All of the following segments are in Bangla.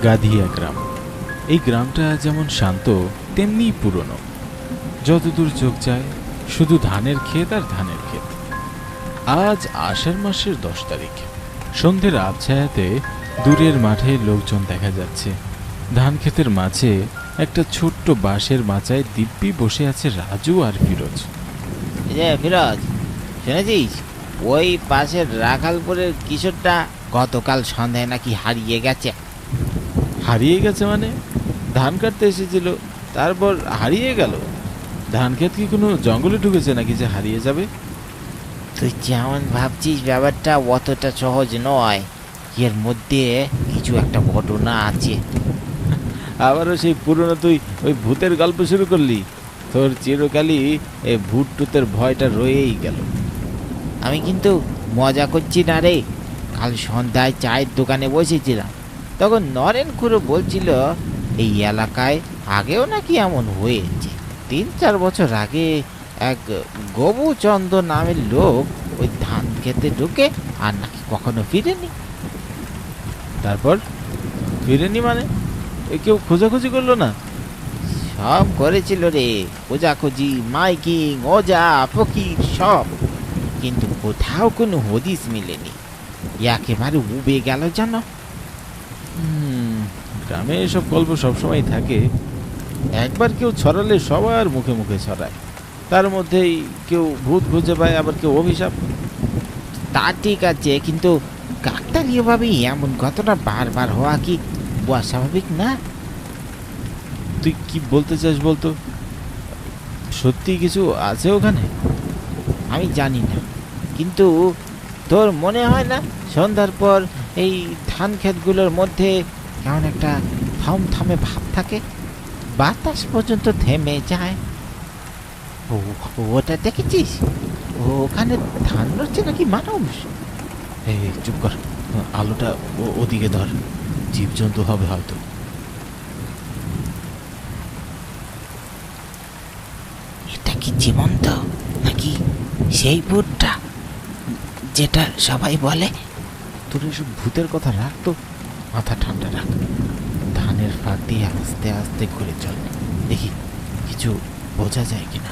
গাধিয়া গ্রাম। এই গ্রামটা যেমন শান্ত তেমনি পুরনো। যতদূর চোখ যায় শুধু ধানের ক্ষেত আর ধানের ক্ষেত। আজ আষাঢ় মাসের 10 তারিখ। সন্ধ্যের আবছায়াতে দূরের মাঠে লোকজন দেখা যাচ্ছে। ধান ক্ষেতের মাঝে একটা ছোট্ট বাঁশের মাচায় দিব্যি বসে আছে রাজু আর ফিরোজ। ফিরোজ, শুনেছিস ওই পাশের রাখালপুরের কিশোরটা গতকাল সন্ধ্যায় নাকি হারিয়ে গেছে? হারিয়ে গেছে মানে? ধান কাটতে এসেছিল, তারপর হারিয়ে গেল? ধান ক্ষেত কি কোনো জঙ্গলে ঢুকেছে নাকি যে হারিয়ে যাবে? তুই যেমন ভাবছিস ব্যাপারটা অতটা সহজ নয়। এর মধ্যে কিছু একটা ঘটনা আছে। আবারও সেই পুরনো তুই ওই ভূতের গল্প শুরু করলি? তোর চিরকালই এই ভূত টুতের ভয়টা রয়েই গেল। আমি কিন্তু মজা করছি না রে। কাল সন্ধ্যায় চায়ের দোকানে বসেছিলাম, তখন নরেন খুড়ো বলছিল এই এলাকায় আগেও নাকি এমন হয়েছে। 3-4 বছর আগে এক গবুচন্দ নামের লোক ওই ধান খেতে ঢুকে আর নাকি কখনো ফিরেনি। তারপর ফিরেনি মানে? কেউ খোঁজাখুঁজি করলো না? সব করেছিল রে, খোঁজাখুঁজি, মাইকিং, ওজা ফকির সব, কিন্তু কোথাও কোনো হদিস মিলেনি। একেবারে উবে গেল জানো। গ্রামে এসব গল্প সবসময় থাকে। একবার কেউ ছড়ালে সবার মুখে মুখে ছড়ায়। তার মধ্যেই কেউ ভূত খুঁজে পায়, আবার কেউ অভিশাপ। তা ঠিক আছে, কিন্তু কাকতালীয়ভাবে এমন ঘটনা বারবার হওয়া কি অস্বাভাবিক না? তুই কি বলতে চাস বলতো? সত্যি কিছু আছে ওখানে? আমি জানি না, কিন্তু তোর মনে হয় না সন্ধ্যার পর এই ধান ক্ষেতগুলোর মধ্যে কেমন একটা থমথমে ভাব থাকে? বাতাস পর্যন্ত থেমে যায়। ওটা দেখেছিস? ওখানে ধান রচ্ছে নাকি মানুষ? এই চুপ কর, আলোটা ওদিকে ধর, জীবজন্তু হবে হয়তো। এটা কি জীবন্ত নাকি সেই ভূতটা যেটা সবাই বলে? তোর এসব ভূতের কথা রাখ তো, মাথা ঠান্ডা রাখ। ধানের ফাঁক দিয়ে আস্তে আস্তে ঘুরে চল, দেখি কিছু বোঝা যায় কিনা।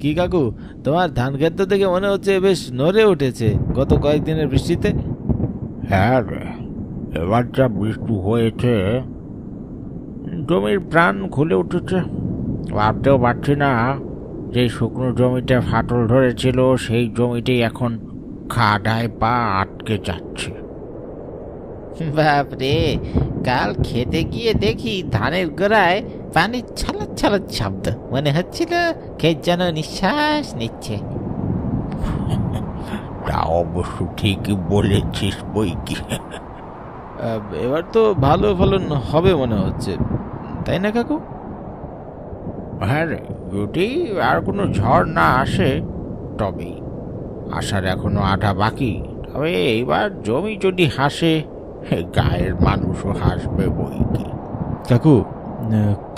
কি কাকু, তোমার ধান ক্ষেত দেখে মনে হচ্ছে বেশ নড়ে উঠেছে গত কয়েকদিনের বৃষ্টিতে। হ্যাঁ রে, এবার যা বৃষ্টি হয়েছে জমির প্রাণ খুলে উঠেছে। ভাবতেও পারছি না যে শুকনো জমিতে ফাটল ধরেছিল সেই জমিতেই এখন খাডায় পা আটকে যাচ্ছে। বাপরে, কাল খেতে গিয়ে দেখি ধানের গোড়ায় পানির ছালার ছালার শব্দ, মনে হচ্ছিল ক্ষেত যেন নিঃশ্বাস নিচ্ছে। তা অবশ্য ঠিকই বলেছিস বই কি। এবার তো ভালো ফলন হবে মনে হচ্ছে, তাই না কাকু? হ্যাঁ রে, যদি আর কোনো ঝড় না আসে তবেই। আসার এখনো আধা বাকি, তবে এইবার জমি যদি হাসে গায়ের মানুষও হাসবে বই কি। কাকু,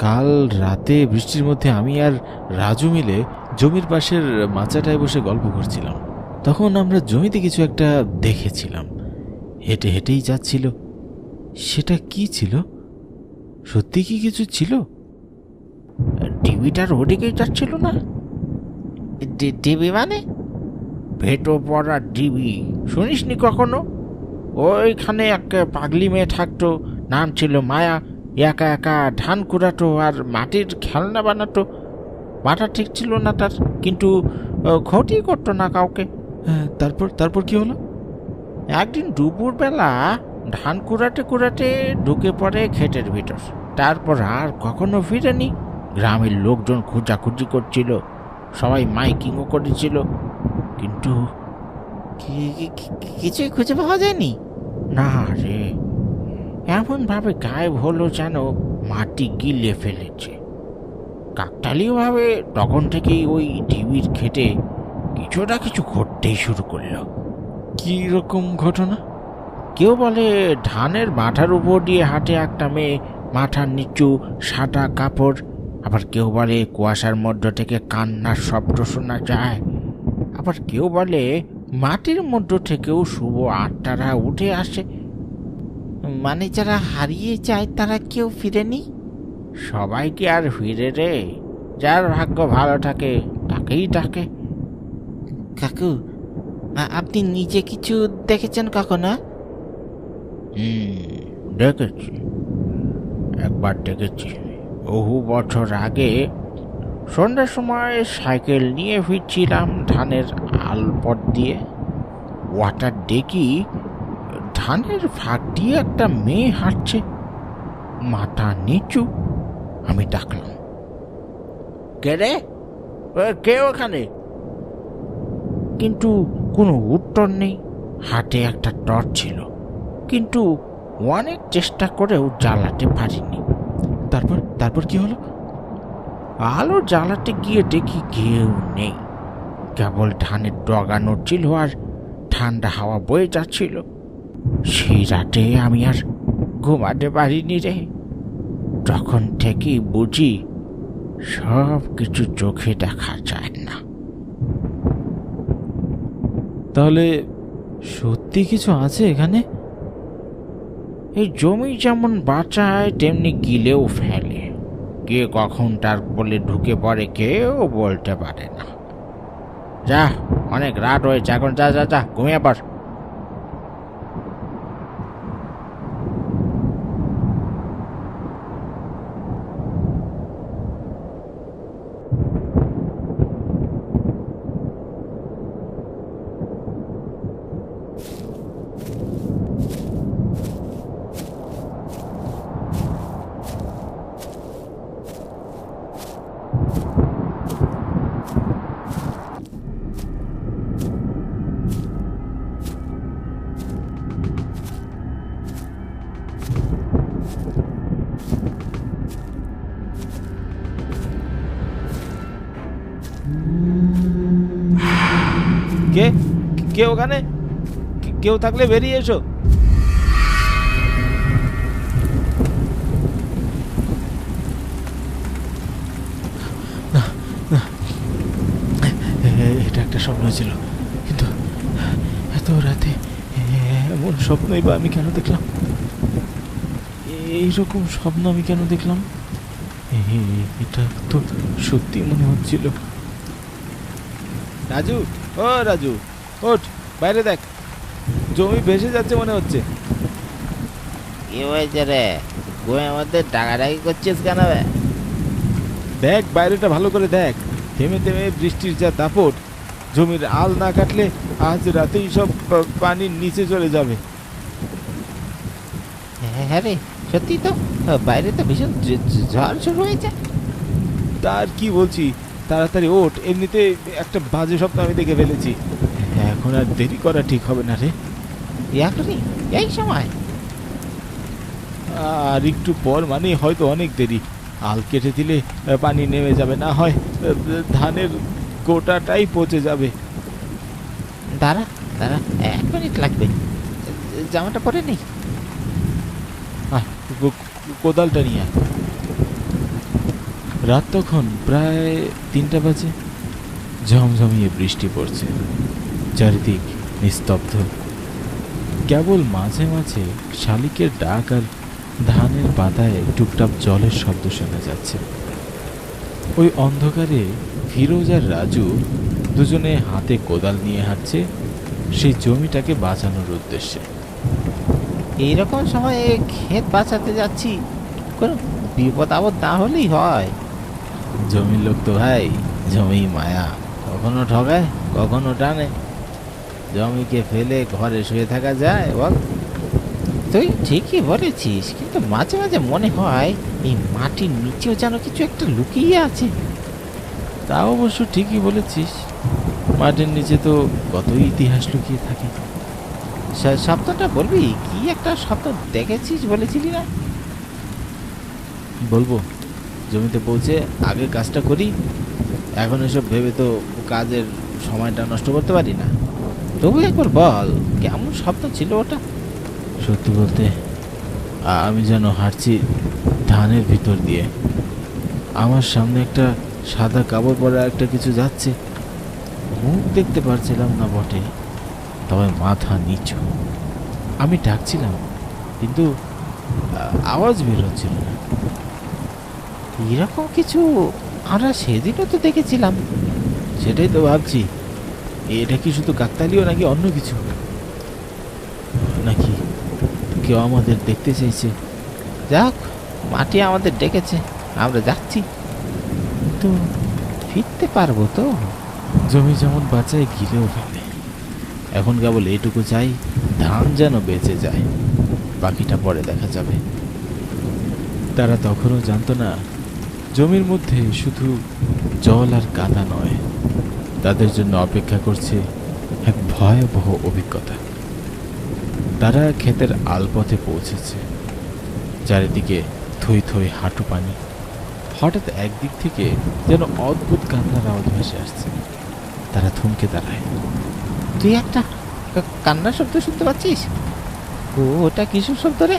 কাল রাতে বৃষ্টির মধ্যে আমি আর রাজু মিলে জমির পাশের মাচাটায় বসে গল্প করছিলাম। তখন আমরা জমিতে কিছু একটা দেখেছিলাম, হেঁটে হেঁটেই যাচ্ছিল। সেটা কি ছিল? সত্যি কি কিছু ছিল? টিভিটার ওদিকেই যাচ্ছিল না? টিভি মানে? ভেটো পড়া ডিবি, শুনিসনি কখনো? ওইখানে এক পাগলি মেয়ে থাকতো, নাম ছিল মায়া। একা একা ধান কুড়াতো আর মাটির খেলনা বানাতো। মাথা ঠিক ছিল না তার, কিন্তু ক্ষতি করতো না কাউকে। তারপর তারপর কি হলো? একদিন দুপুরবেলা ধান কুড়াতে কুড়াতে ঢুকে পড়ে ক্ষেতের ভিতর। তারপর আর কখনো ফিরেনি। গ্রামের লোকজন খোঁজাখুঁজি করছিল, সবাই মাইকিংও করেছিল, কিন্তু কিছুই খুঁজে পাওয়া যায়নি। না রে, এমনভাবে গায়েব হলো যেন মাটি গিলে ফেলেছে। কাকতালীয়ভাবে তখন থেকেই ওই টিভির ক্ষেতে কিছু না কিছু ঘটতেই শুরু করলো। কি রকম ঘটনা? কেউ বলে ধানের মাথার উপর দিয়ে হাঁটে একটা মেয়ে, মাথার নিচু সাদা কাপড়। আবার কেউ বলে কুয়াশার মধ্য থেকে কান্নার শব্দ শোনা যায়। আবার কেউ বলে মাটির মধ্য থেকেও শুভ আত্মারা উঠে আসে। মানে যারা হারিয়ে যায় তারা কেউ ফিরেনি? সবাই কি আর ফিরে রে? যার ভাগ্য ভালো থাকে তাকেই ডাকে। কাকু, আপনি নিজে কিছু দেখেছেন কখনো? দেখেছি, একবার দেখেছি। বহু বছর আগে সন্ধ্যার সময় সাইকেল নিয়ে ফিরছিলাম ধানের আলপথ দিয়ে। হঠাৎ দেখি ধানের ফাঁক দিয়ে একটা মেয়ে হাঁটছে, মাথা নিচু। আমি ডাকলাম, কে রে? কে ওখানে? কিন্তু কোনো উত্তর নেই। হাতে একটা টর্চ ছিল, কিন্তু অনেক চেষ্টা করেও জ্বালাতে পারিনি। তারপর তারপর কি হলো? আলো জ্বালাতে গিয়ে দেখি কেউ নেই, কেবল ধানের ডগা নড়ছিল আর ঠান্ডা হাওয়া বয়ে যাচ্ছিল। সেই রাতে আমি আর ঘুমাতে পারিনি রে। তখন থেকেই বুঝি সব কিছু চোখে দেখা যায় না। তাহলে সত্যি কিছু আছে এখানে? এই জমি যেমন বাঁচায় তেমনি গিলেও ফেলে। কে কখন তার বলে ঢুকে পড়ে কেউ বলতে পারে না। যা, অনেক রাত হয়েছে, এখন যা যা যা ঘুমিয়ে পড়। কে কে ওখানে? কেউ থাকলে বেরিয়ে এসো। এটা একটা স্বপ্ন ছিল, কিন্তু এত রাতে এমন স্বপ্নই বা আমি কেন দেখলাম? এইরকম স্বপ্ন আমি কেন দেখলাম? এটা তো সত্যি মনে হচ্ছিল। রাজু, ও রাজু, ওঠ, বাইরে দেখ, জমি ভেসে যাচ্ছে মনে হচ্ছে। কি হয়েছে রে? ঘুমের মধ্যে ডাকাডাকি করছিস কেন? দেখ বাইরেটা ভালো করে দেখ। থেমে থেমে বৃষ্টির যা দাপট, জমির আল না কাটলে আজ রাতেই সব পানির নিচে চলে যাবে। হ্যাঁ রে, সত্যি তো। বাইরে তো ভীষণ ঝড় শুরু হয়েছে। তার কি বলছি, তাড়াতাড়ি ওঠ, এমনিতে একটা বাজে স্বপ্ন আমি দেখে ফেলেছি। এখন আর দেরি করা ঠিক হবে না রে। এখনই এই সময়? আর একটু পর মানে হয়তো অনেক দেরি। আল কেটে দিলে পানি নেমে যাবে, না হয় ধানের গোটাটাই পচে যাবে। দাঁড়া দাঁড়া, 1 মিনিট লাগবে, জামাটা পরে নেই। কোদালটা নিয়ে আয়। রাত তখন প্রায় 3টা বাজে। ঝমঝমিয়ে বৃষ্টি পড়ছে, চারিদিক নিস্তব্ধ। কেবল মাঝে মাঝে শালিকের ডাক আর ধানের পাতায় টুপটাপ জলের শব্দ শোনা যাচ্ছে। ওই অন্ধকারে ফিরোজ আর রাজু দুজনে হাতে কোদাল নিয়ে হাঁটছে সেই জমিটাকে বাঁচানোর উদ্দেশ্যে। এইরকম সময়ে ক্ষেত বাঁচাতে যাচ্ছি, কোনো বিপদ আপদ না হলেই হয়। জমির লোক তো ভাই, জমি মায়া, কখনো ঠকায় কখনো টানে। জমিকে ফেলে ঘরে শুয়ে থাকা যায় বল? তুই ঠিকই বলেছিস, কিন্তু মাঝে মাঝে মনে হয় এই মাটির নিচেও যেন কিছু একটা লুকিয়ে আছে। তা অবশ্য ঠিকই বলেছিস, মাটির নিচে তো কতই ইতিহাস লুকিয়ে থাকে। শব্দটা বলবি? কি একটা শব্দ দেখেছিস বলেছিলি না? বলবো, জমিতে পৌঁছে আগে কাজটা করি। এখন এসব ভেবে তো কাজের সময়টা নষ্ট করতে পারি না। তবু একবার বল, কেমন শব্দ ছিল ওটা? সত্যি বলতে আমি যেন হাঁটছি ধানের ভিতর দিয়ে। আমার সামনে একটা সাদা কাপড় পরা একটা কিছু যাচ্ছে। মুখ দেখতে পারছিলাম না বটে, তবে মাথা নিচু। আমি ডাকছিলাম, কিন্তু আওয়াজ বের হচ্ছিল না। এরকম কিছু আমরা সেদিনও তো দেখেছিলাম। সেটাই তো ভাবছি, এটা কি শুধু কাকতালীয় নাকি অন্য কিছু, নাকি কেউ আমাদের দেখতে চাইছে? যাক, মাটি আমাদের ডেকেছে, আমরা যাচ্ছি। কিন্তু ফিরতে পারবো তো? জমি যেমন বাঁচায় গিলেও ফেলে। এখন কেবল এটুকু চাই, ধান যেন বেঁচে যায়, বাকিটা পরে দেখা যাবে। তারা তখনও জানতো না জমির মধ্যে শুধু জল আর কাদা নয়, তাদের জন্য অপেক্ষা করছে এক ভয়াবহ অভিজ্ঞতা। তারা ক্ষেতের আলপথে পৌঁছেছে। চারিদিকে থই থই হাঁটু পানি। হঠাৎ একদিক থেকে যেন অদ্ভুত কান্নার আওয়াজ ভেসে আসছে। তারা থমকে দাঁড়ায়। তুই একটা কান্নার শব্দ শুনতে পাচ্ছিস? ওটা কিসের শব্দ রে?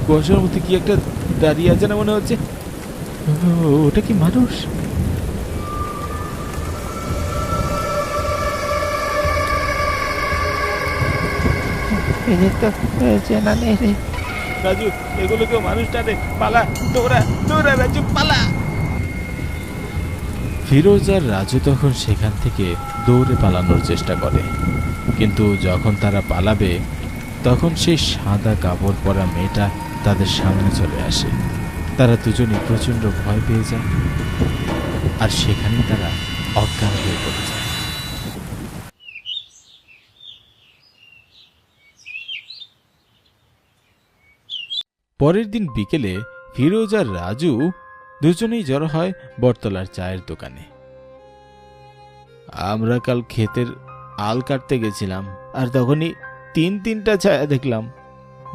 কুয়াশার মধ্যে কি একটা দাঁড়িয়ে আছে না মনে হচ্ছে। ওটা কি মানুষ? এদের তো চেনা নেই রে। রাজু, এগুলো কেউ মানুষটা রে, পালা, দৌড়া দৌড়া রাজু, পালা। ফিরোজ আর রাজু তখন সেখান থেকে দৌড়ে পালানোর চেষ্টা করে, কিন্তু যখন তারা পালাবে তখন সেই সাদা কাপড় পরা মেয়েটা তাদের সামনে চলে আসে। তারা দুজনে প্রচন্ড ভয় পেয়ে যায়, আর সেখানেই তারা অজ্ঞান হয়ে পড়ে যায়। পরের দিন বিকেলে ফিরোজ আর রাজু দুজনেই জড়ো হয় বটতলার চায়ের দোকানে। আমরা কাল ক্ষেতের আল কাটতে গেছিলাম, আর তখনই তিনটা ছায়া দেখলাম।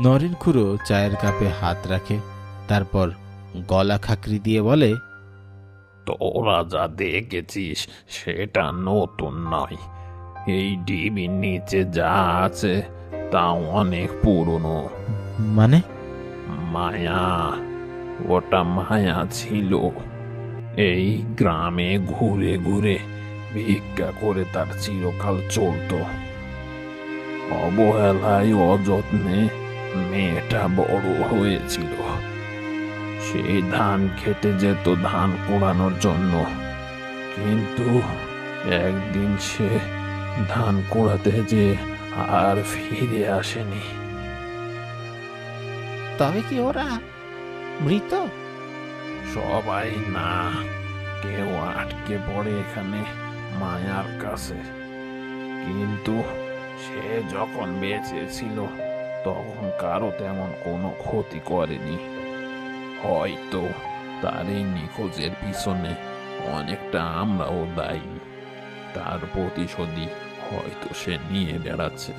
নরেন খুড়ো চায়ের কাপে হাত রাখে, তারপর গলা খাকরি দিয়ে বলে, তোরা যা দেখেছিস সেটা নতুন নয়। এই ডিবির নিচে যা আছে তা অনেক পুরনো। মানে? মায়া, ওটা মায়া ছিল। এই গ্রামে ঘুরে ঘুরে ভিক্ষা করে তার চিরকাল চলত। অবহেলায় অযত্নে মেয়েটা বড় হয়েছিল। সেই ধান খেতে যেত ধান কুড়ানোর জন্য, কিন্তু একদিন সে ধান কুড়াতে যে আর ফিরে আসেনি। তবে কি ওরা মৃত? সবাই না, কেউ আটকে পড়ে এখানে মায়ার কাছে। কিন্তু সে যখন বেঁচে ছিল তখন কারো তেমন কোনো ক্ষতি করেনি। হয়তো তার এই নিখোঁজের পিছনে অনেকটা আমরাও দায়ী। তার প্রতিশোধই হয়তো সে নিয়ে বেড়াচ্ছে।